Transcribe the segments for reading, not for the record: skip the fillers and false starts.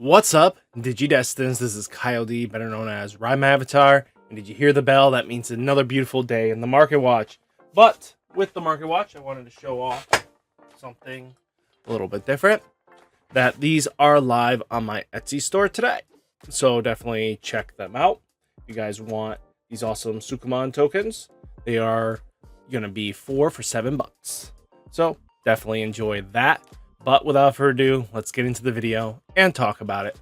What's up, Digidestins? This is Kyle D, better known as RideMyAvatar. And did you hear the bell? That means another beautiful day in the Market Watch. But with the Market Watch, I wanted to show off something a little bit different. That these are live on my Etsy store today. So definitely check them out. If you guys want these awesome Okuman tokens, they are going to be 4 for $7. So definitely enjoy that. But without further ado, let's get into the video and talk about it.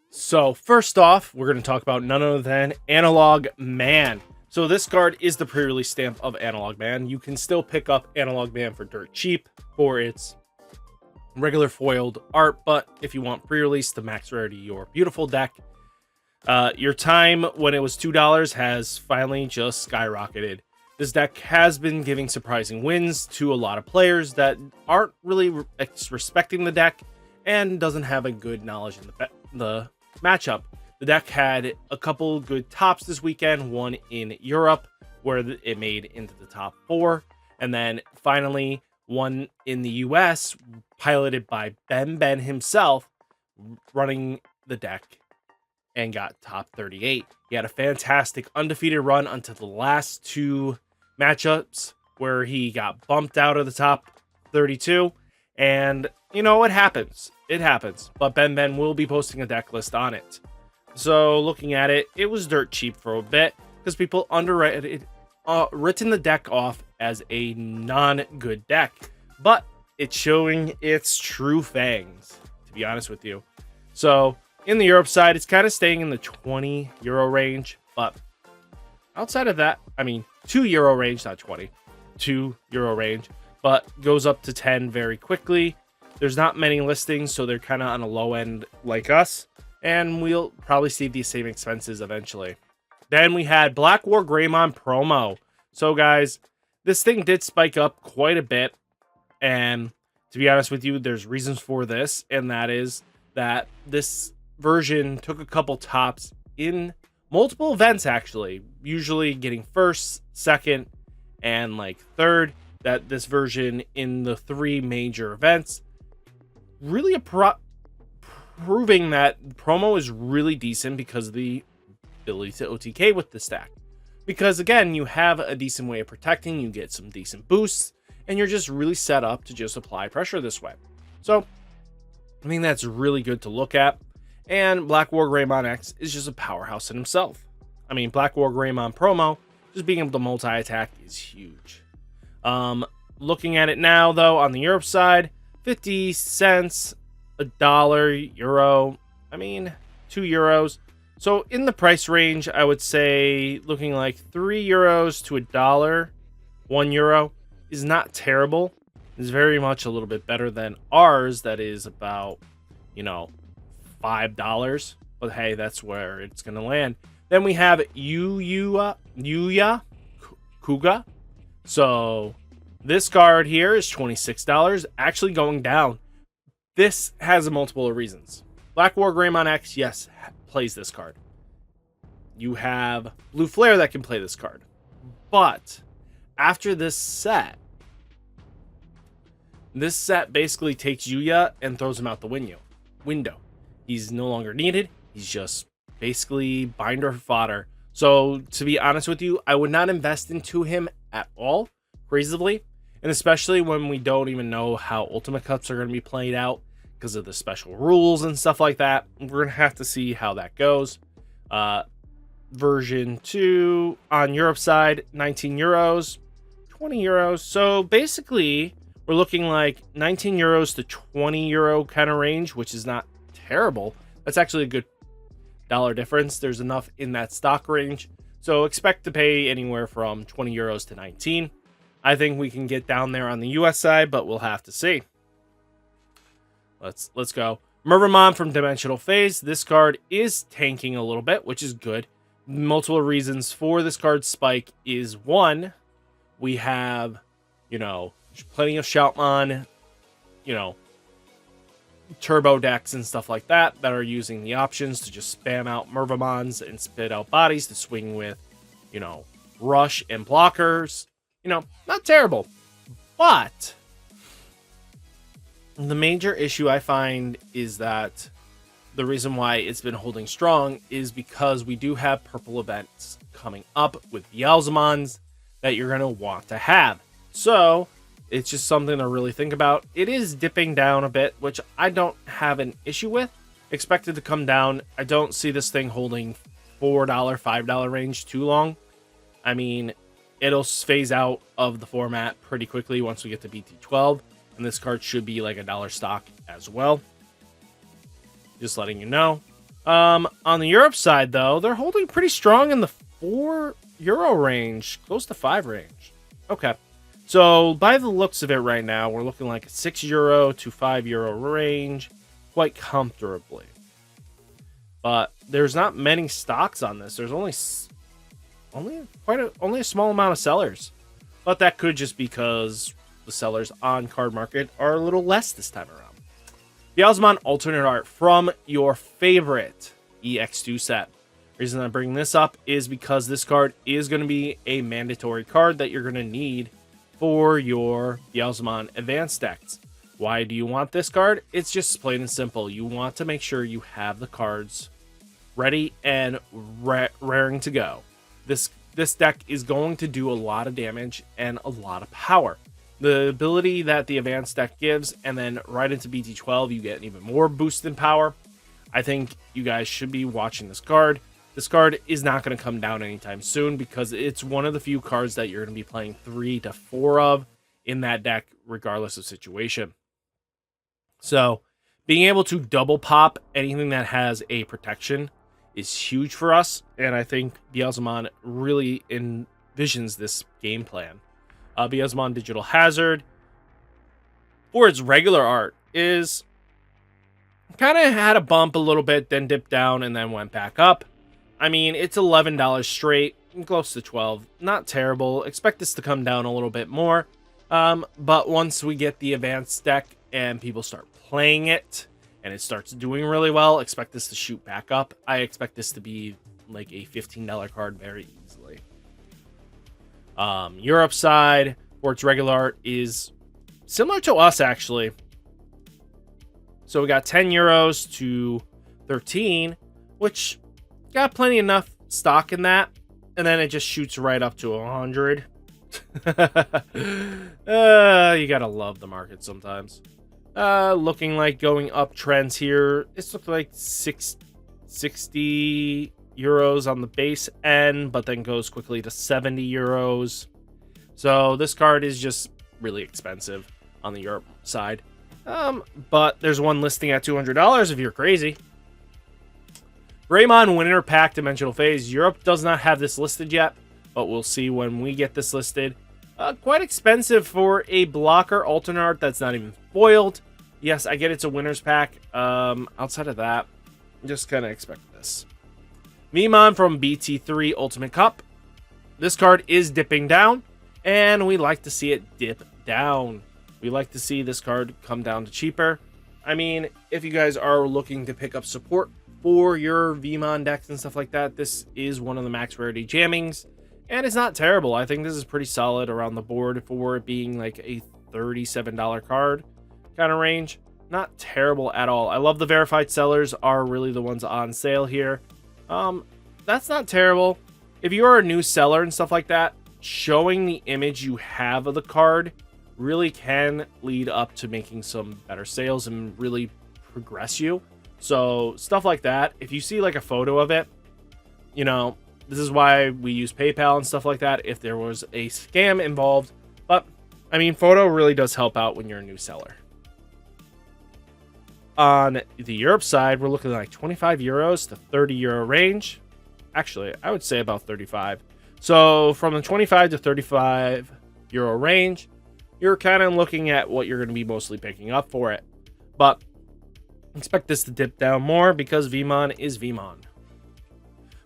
So first off, we're going to talk about none other than Analog Man. So this card is the pre-release stamp of Analog Man. You can still pick up Analog Man for dirt cheap for its regular foiled art, but if you want pre-release to max rarity your beautiful deck, your time when it was $2 has finally just skyrocketed. This deck has been giving surprising wins to a lot of players that aren't really respecting the deck and doesn't have a good knowledge in the matchup. The deck had a couple good tops this weekend, one in Europe where it made into the top 4, and then finally one in the US piloted by Ben himself running the deck and got top 38. He had a fantastic undefeated run until the last 2 matchups where he got bumped out of the top 32. And, you know, it happens. It happens. But Ben will be posting a deck list on it. So, looking at it, it was dirt cheap for a bit because people underrated written the deck off as a non-good deck. But it's showing its true fangs, to be honest with you. So, in the Europe side, it's kind of staying in the €20 range, but outside of that, I mean, €2 range, not 20, €2 range, but goes up to 10 very quickly. There's not many listings, so they're kind of on a low end like us, and we'll probably see these same expenses eventually. Then we had BlackWarGreymon promo. So guys, this thing did spike up quite a bit, and to be honest with you, there's reasons for this, and that is that this version took a couple tops in multiple events, actually, usually getting first, second, and like third. That this version in the 3 major events really proving that promo is really decent because of the ability to OTK with the stack. Because again, you have a decent way of protecting, you get some decent boosts, and you're just really set up to just apply pressure this way. So I think that's really good to look at. And BlackWarGreymon X is just a powerhouse in himself. I mean, BlackWarGreymon promo, just being able to multi-attack is huge. Looking at it now, though, on the Europe side, 50 cents, $1, euro, I mean, €2. So in the price range, I would say looking like €3 to $1, €1 is not terrible. It's very much a little bit better than ours. That is about, you know, $5, but hey, that's where it's gonna land. Then we have Yuya Kuga. So this card here is $26, actually going down. This has a multiple of reasons. BlackWarGreymon X, yes, plays this card. You have Blue Flare that can play this card, but after this set basically takes Yuya and throws him out the window. He's no longer needed. He's just basically binder fodder. So to be honest with you, I would not invest into him at all, crazily. And especially when we don't even know how Ultimate Cups are going to be played out because of the special rules and stuff like that. We're going to have to see how that goes. Version 2 on Europe side, €19, €20. So basically, we're looking like €19 to €20 kind of range, which is not terrible. That's actually a good dollar difference. There's enough in that stock range, so expect to pay anywhere from €20 to 19. I think we can get down there on the US side, but we'll have to see. Let's go. Veeamon from Dimensional Phase. This card is tanking a little bit, which is good. Multiple reasons for this card spike is, one, we have, you know, plenty of Shoutmon, you know, turbo decks and stuff like that are using the options to just spam out Veeamons and spit out bodies to swing with, you know, rush and blockers. You know, not terrible. But The major issue I find is that the reason why it's been holding strong is because we do have purple events coming up with Yazamons that you're going to want to have. So it's just something to really think about. It is dipping down a bit, which I don't have an issue with. Expected to come down. I don't see this thing holding $4, $5 range too long. I mean, it'll phase out of the format pretty quickly once we get to BT12. And this card should be like $1 stock as well. Just letting you know. On the Europe side, though, they're holding pretty strong in the €4 range, close to 5 range. Okay. So by the looks of it right now, we're looking like a €6 to €5 range quite comfortably. But there's not many stocks on this. There's only a small amount of sellers. But that could just because the sellers on Card Market are a little less this time around. The Yazamon alternate art from your favorite EX2 set. The reason I bring this up is because this card is going to be a mandatory card that you're going to need for your Yazamon advanced decks. Why do you want this card? It's just plain and simple. You want to make sure you have the cards ready and raring to go. This deck is going to do a lot of damage and a lot of power. The ability that the advanced deck gives, and then right into BT12, you get an even more boost in power. I think you guys should be watching this card. This card is not going to come down anytime soon because it's one of the few cards that you're going to be playing 3 to 4 of in that deck, regardless of situation. So, being able to double pop anything that has a protection is huge for us, and I think Yazamon really envisions this game plan. Yazamon Digital Hazard, for its regular art, is kind of had a bump a little bit, then dipped down, and then went back up. I mean, it's $11 straight, close to 12. Not terrible. Expect this to come down a little bit more. But once we get the advanced deck and people start playing it, and it starts doing really well, expect this to shoot back up. I expect this to be like a $15 card very easily. Europe side, for its regular art, is similar to us, actually. So we got €10 to 13, which got plenty enough stock in that, and then it just shoots right up to 100. You gotta love the market sometimes. Looking like going up trends here. It's looking like €60 on the base end, but then goes quickly to €70. So this card is just really expensive on the Europe side. But there's one listing at $200 if you're crazy. Greymon Winter Pack Dimensional Phase. Europe does not have this listed yet, but we'll see when we get this listed. Quite expensive for a blocker alternate art that's not even foiled. Yes, I get it's a winner's pack. Outside of that, just kind of expect this. Veeamon from BT3 Ultimate Cup. This card is dipping down, and we like to see it dip down. We like to see this card come down to cheaper. I mean, if you guys are looking to pick up support for your Veeamon decks and stuff like that, this is one of the max rarity jammings, and it's not terrible. I think this is pretty solid around the board for it being like a $37 card kind of range. Not terrible at all. I love the verified sellers are really the ones on sale here. That's not terrible. If you are a new seller and stuff like that, showing the image you have of the card really can lead up to making some better sales and really progress you. So stuff like that, if you see like a photo of it, you know, this is why we use PayPal and stuff like that if there was a scam involved. But I mean, photo really does help out when you're a new seller. On the Europe side, we're looking at like €25 to €30 range. Actually, I would say about 35. So from the 25 to €35 range, you're kind of looking at what you're going to be mostly picking up for it. But expect this to dip down more because Veeamon is Veeamon.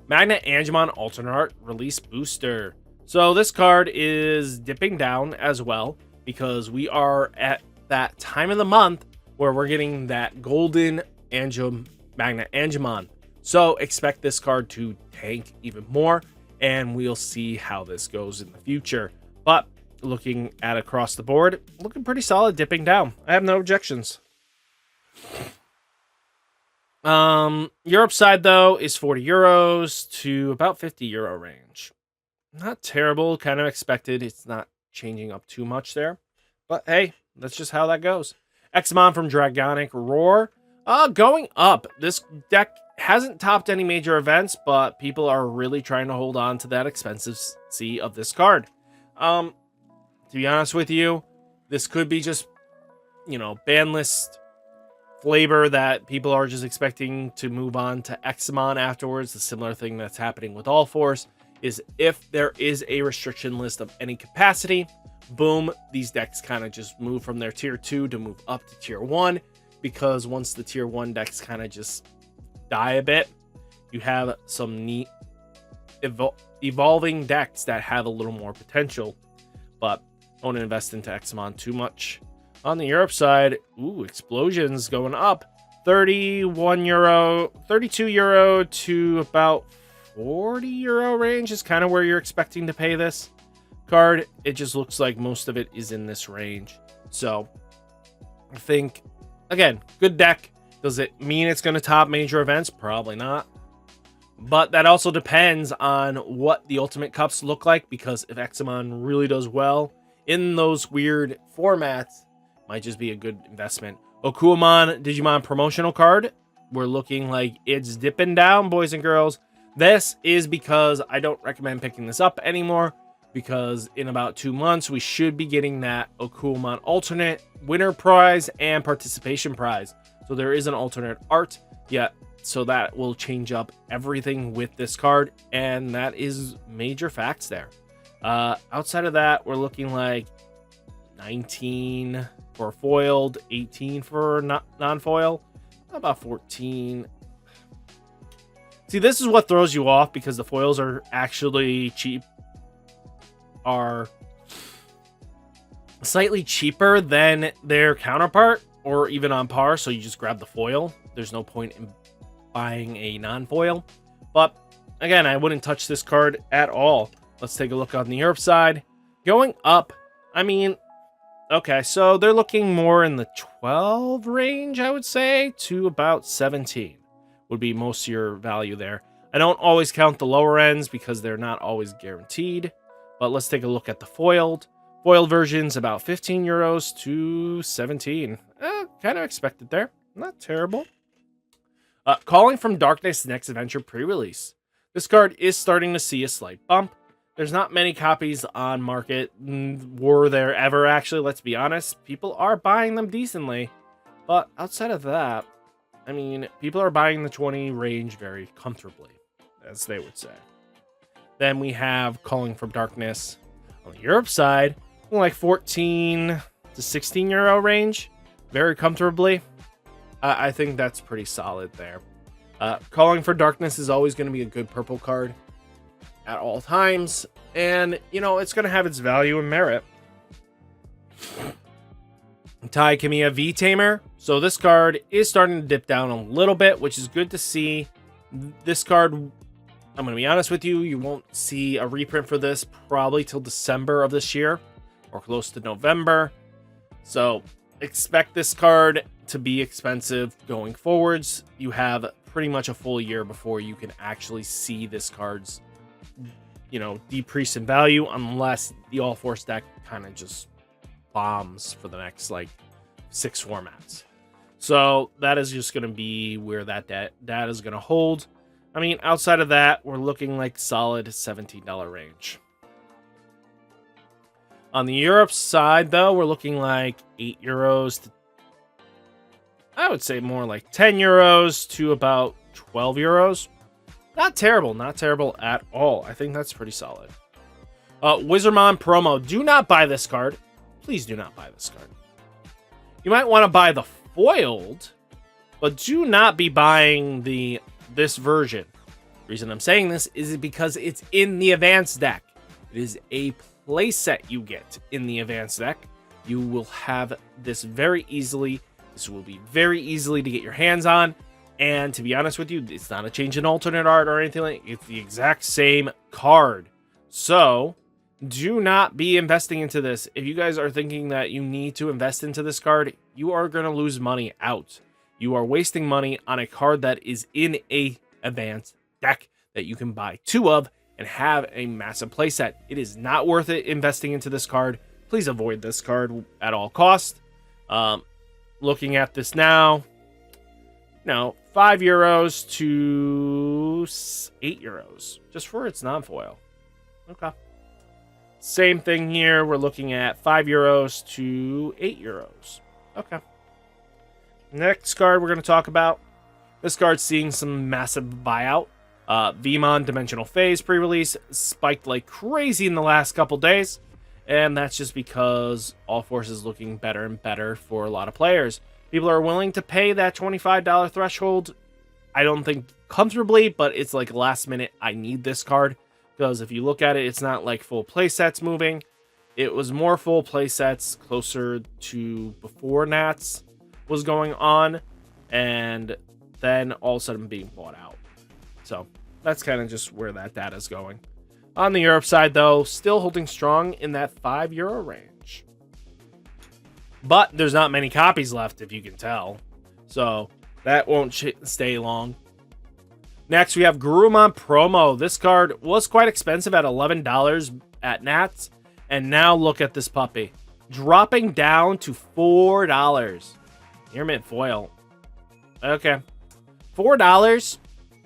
Magna Angemon Alternate Art Release Booster. So this card is dipping down as well because we are at that time of the month where we're getting that golden Magna Angemon. So expect this card to tank even more, and we'll see how this goes in the future. But looking at across the board, looking pretty solid, dipping down. I have no objections. Europe side, though, is 40 euros to about 50 euro range. Not terrible, kind of expected. It's not changing up too much there. But hey, that's just how that goes. Examon from Dragonic Roar. Going up. This deck hasn't topped any major events, but people are really trying to hold on to that expensive-cy of this card. To be honest with you, this could be just, ban list flavor that people are just expecting to move on to Examon afterwards. The similar thing that's happening with All Force is if there is a restriction list of any capacity, boom, these decks kind of just move from their tier 2 to move up to tier 1, because once the tier 1 decks kind of just die a bit, you have some neat evolving decks that have a little more potential, but don't invest into Examon too much. On the Europe side, Explosions going up 32 euro to about 40 euro range is kind of where you're expecting to pay this card. It just looks like most of it is in this range. So I think, again, good deck. Does it mean it's going to top major events? Probably not. But that also depends on what the Ultimate Cups look like, because if Examon really does well in those weird formats, might just be a good investment. Okuman Digimon promotional card. We're looking like it's dipping down, boys and girls. This is because I don't recommend picking this up anymore, because in about 2 months, we should be getting that Okuman alternate winner prize and participation prize. So there is an alternate art yet. So that will change up everything with this card. And that is major facts there. Outside of that, we're looking like 19 for foiled, 18 for non-foil, about 14. See, this is what throws you off, because the foils are actually are slightly cheaper than their counterpart, or even on par, so you just grab the foil. There's no point in buying a non-foil. But again, I wouldn't touch this card at all. Let's take a look on the Europe side. Going up, I mean, okay, so they're looking more in the 12 range, I would say, to about 17 would be most of your value there. I don't always count the lower ends because they're not always guaranteed. But let's take a look at the foiled. Foiled versions, about 15 euros to 17. Kind of expected there. Not terrible. Calling from Darkness Next Adventure pre-release. This card is starting to see a slight bump. There's not many copies on market. Were there ever, actually? Let's be honest. People are buying them decently. But outside of that, I mean, people are buying the 20 range very comfortably, as they would say. Then we have Calling from Darkness on the Europe side, like 14 to 16 euro range, very comfortably. I think that's pretty solid there. Calling for Darkness is always going to be a good purple card at all times, and it's going to have its value and merit. Tai Kamiya V Tamer. So this card is starting to dip down a little bit, which is good to see. This card, I'm going to be honest with you, you won't see a reprint for this probably till December of this year, or close to November. So expect this card to be expensive going forwards. You have pretty much a full year before you can actually see this card's decrease in value, unless the All Force deck kind of just bombs for the next 6 formats. So that is just going to be where that data is going to hold. I mean, outside of that, we're looking like solid $17 range. On the Europe side, though, we're looking like 8 euros to, I would say, more like 10 euros to about 12 euros. Not terrible at all. I think that's pretty solid. Wizardmon promo. Do not buy this card. Please do not buy this card. You might want to buy the foiled, but do not be buying this version. The reason I'm saying this is because it's in the advanced deck. It is a playset you get in the advanced deck. You will have this very easily. This will be very easily to get your hands on. And to be honest with you, it's not a change in alternate art or anything like that. It's the exact same card. So do not be investing into this. If you guys are thinking that you need to invest into this card, you are going to lose money out. you are wasting money on a card that is in a advanced deck that you can buy 2 of and have a massive playset. It is not worth it investing into this card. Please avoid this card at all costs. Looking at this now, 5 euros to 8 euros just for its non-foil. Okay. Same thing here. We're looking at 5 euros to 8 euros. Okay. Next card we're going to talk about. This card's seeing some massive buyout. Veeamon Dimensional Phase pre-release spiked like crazy in the last couple days. And that's just because All Force is looking better and better for a lot of players. People are willing to pay that $25 threshold. I don't think comfortably, but it's like last minute, I need this card. Because if you look at it, it's not like full playsets moving. It was more full playsets closer to before Nats was going on. And then all of a sudden being bought out. So that's kind of just where that data is going. On the Europe side, though, still holding strong in that 5 euro range. But there's not many copies left, if you can tell. So that won't stay long. Next, we have Guruman Promo. This card was quite expensive at $11 at Nats. And now look at this puppy. Dropping down to $4. Near mint foil. Okay. $4.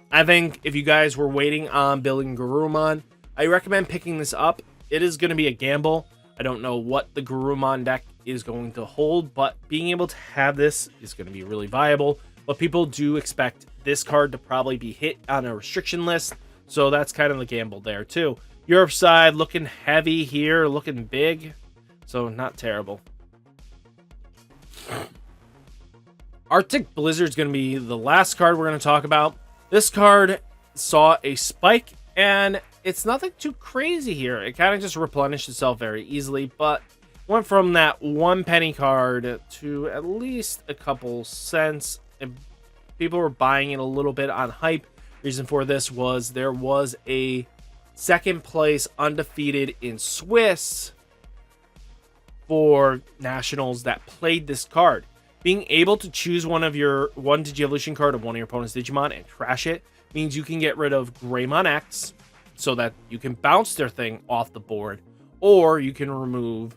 I think if you guys were waiting on building Guruman, I recommend picking this up. It is going to be a gamble. I don't know what the Guruman deck is going to hold, but being able to have this is going to be really viable. But people do expect this card to probably be hit on a restriction list, so that's kind of the gamble there too. Europe side looking heavy here, looking big, so not terrible. Arctic Blizzard is going to be the last card we're going to talk about. This card saw a spike, and it's nothing too crazy here. It kind of just replenished itself very easily, but went from that 1 penny card to at least a couple cents. And people were buying it a little bit on hype. Reason for this was there was a second place undefeated in Swiss for nationals that played this card. Being able to choose one Digievolution card of one of your opponent's Digimon and trash it means you can get rid of Greymon X so that you can bounce their thing off the board, or you can remove,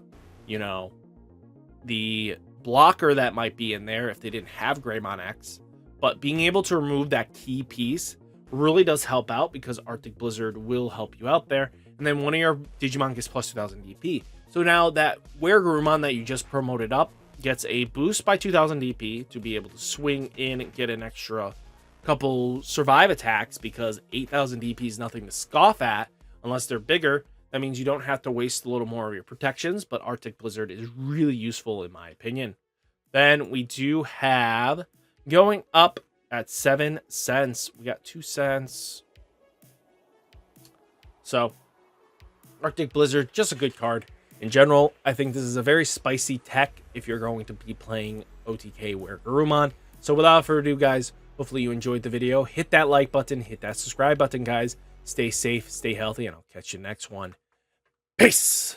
the blocker that might be in there if they didn't have Greymon X. But being able to remove that key piece really does help out because Arctic Blizzard will help you out there. And then one of your Digimon gets plus 2000 DP. So now that WereGreymon that you just promoted up gets a boost by 2000 DP to be able to swing in and get an extra couple survive attacks, because 8000 DP is nothing to scoff at unless they're bigger. That means you don't have to waste a little more of your protections, but Arctic Blizzard is really useful in my opinion. Then we do have going up at 7 cents. We got 2 cents. So Arctic Blizzard, just a good card. In general, I think this is a very spicy tech if you're going to be playing OTK WereGreymon. So without further ado, guys, hopefully you enjoyed the video. Hit that like button, hit that subscribe button, guys. Stay safe, stay healthy, and I'll catch you next one. Peace!